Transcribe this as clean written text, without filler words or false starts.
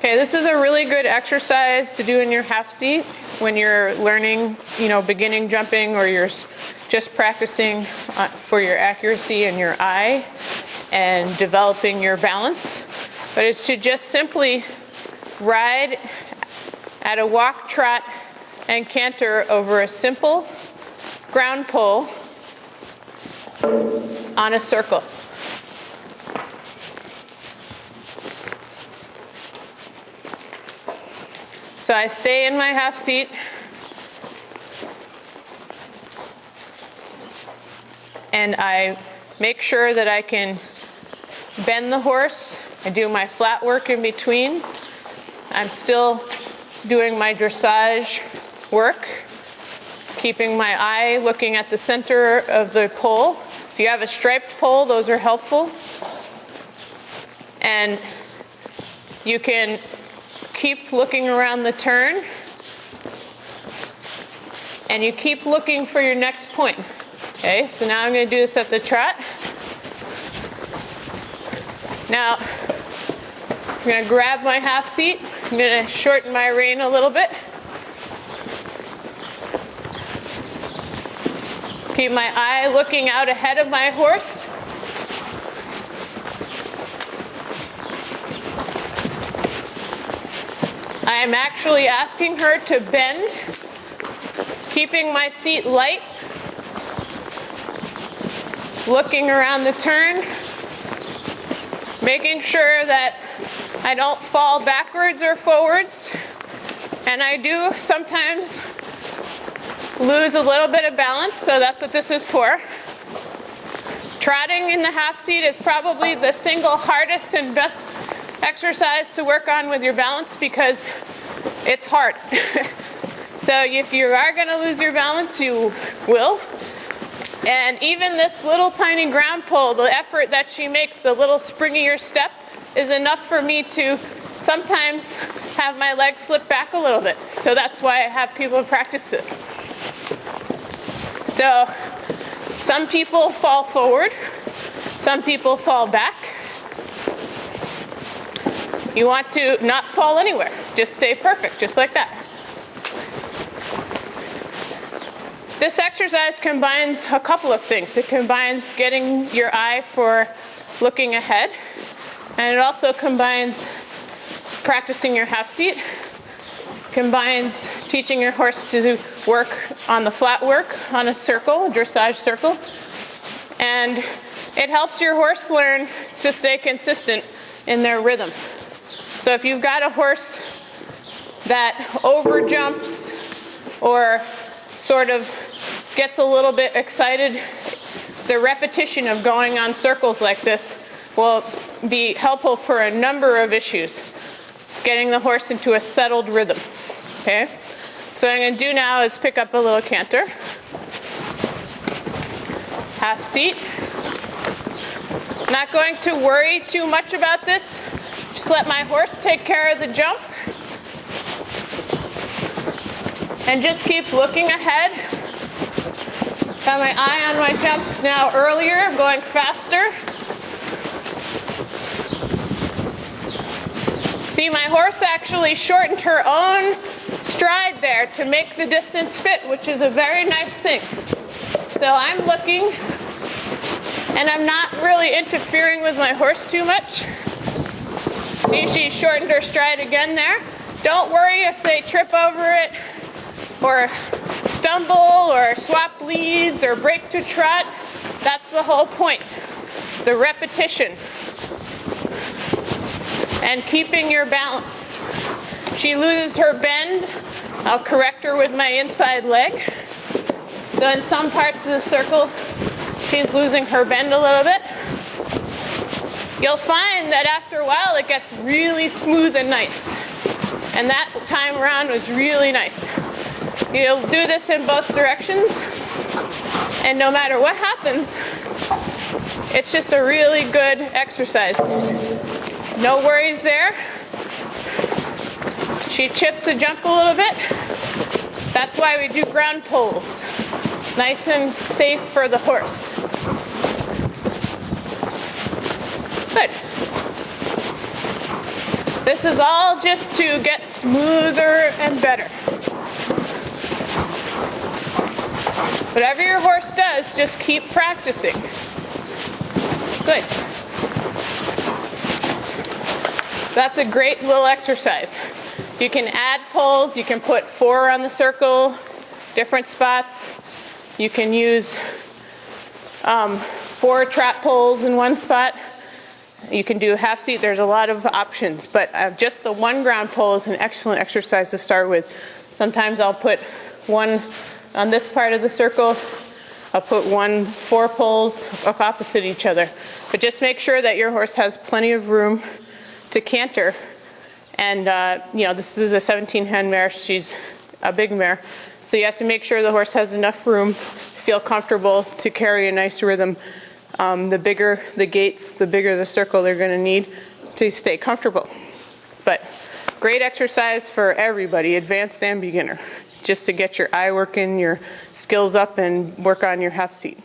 Okay, this is a really good exercise to do in your half seat when you're learning, beginning jumping, or you're just practicing for your accuracy and your eye and developing your balance. But it's to just simply ride at a walk, trot, and canter over a simple ground pole on a circle. So I stay in my half seat. And I make sure that I can bend the horse. I do my flat work in between. I'm still doing my dressage work, keeping my eye looking at the center of the pole. If you have a striped pole, those are helpful. And you can keep looking around the turn, and you keep looking for your next point. Okay, so now I'm going to do this at the trot. Now, I'm going to grab my half seat. I'm going to shorten my rein a little bit. Keep my eye looking out ahead of my horse. I am actually asking her to bend, keeping my seat light, looking around the turn, making sure that I don't fall backwards or forwards. And I do sometimes lose a little bit of balance, so that's what this is for. Trotting in the half seat is probably the single hardest and best exercise to work on with your balance because it's hard. So if you are going to lose your balance, you will. And even this little tiny ground pole, the effort that she makes, the little springier step, is enough for me to sometimes have my legs slip back a little bit. So that's why I have people practice this. So some people fall forward, some people fall back. You want to not fall anywhere. Just stay perfect, just like that. This exercise combines a couple of things. It combines getting your eye for looking ahead, and it also combines practicing your half seat, combines teaching your horse to work on the flat work on a circle, a dressage circle, and it helps your horse learn to stay consistent in their rhythm. So if you've got a horse that over jumps or sort of gets a little bit excited, the repetition of going on circles like this will be helpful for a number of issues, getting the horse into a settled rhythm. Okay? So what I'm going to do now is pick up a little canter. Half seat. Not going to worry too much about this. Just let my horse take care of the jump. And just keep looking ahead. Got my eye on my jump now earlier. I'm going faster. See, my horse actually shortened her own stride there to make the distance fit, which is a very nice thing. So I'm looking, and I'm not really interfering with my horse too much. See, she shortened her stride again there. Don't worry if they trip over it or stumble or swap leads or break to trot. That's the whole point. The repetition and keeping your balance. She loses her bend. I'll correct her with my inside leg. So in some parts of the circle, she's losing her bend a little bit. You'll find that after a while it gets really smooth and nice. And that time around was really nice. You'll do this in both directions, and no matter what happens, it's just a really good exercise. No worries there. She chips the jump a little bit. That's why we do ground poles. Nice and safe for the horse. Good. This is all just to get smoother and better. Whatever your horse does, just keep practicing. Good. That's a great little exercise. You can add poles, you can put 4 on the circle, different spots. You can use 4 trap poles in one spot. You can do half seat, there's a lot of options, but just the 1 ground pole is an excellent exercise to start with. Sometimes I'll put 1 on this part of the circle. I'll put 4 poles opposite each other. But just make sure that your horse has plenty of room to canter. And you know, this is a 17-hand mare, she's a big mare. So you have to make sure the horse has enough room, feel comfortable to carry a nice rhythm. The bigger the gates, the bigger the circle they're going to need to stay comfortable. But great exercise for everybody, advanced and beginner, just to get your eye working, your skills up, and work on your half seat.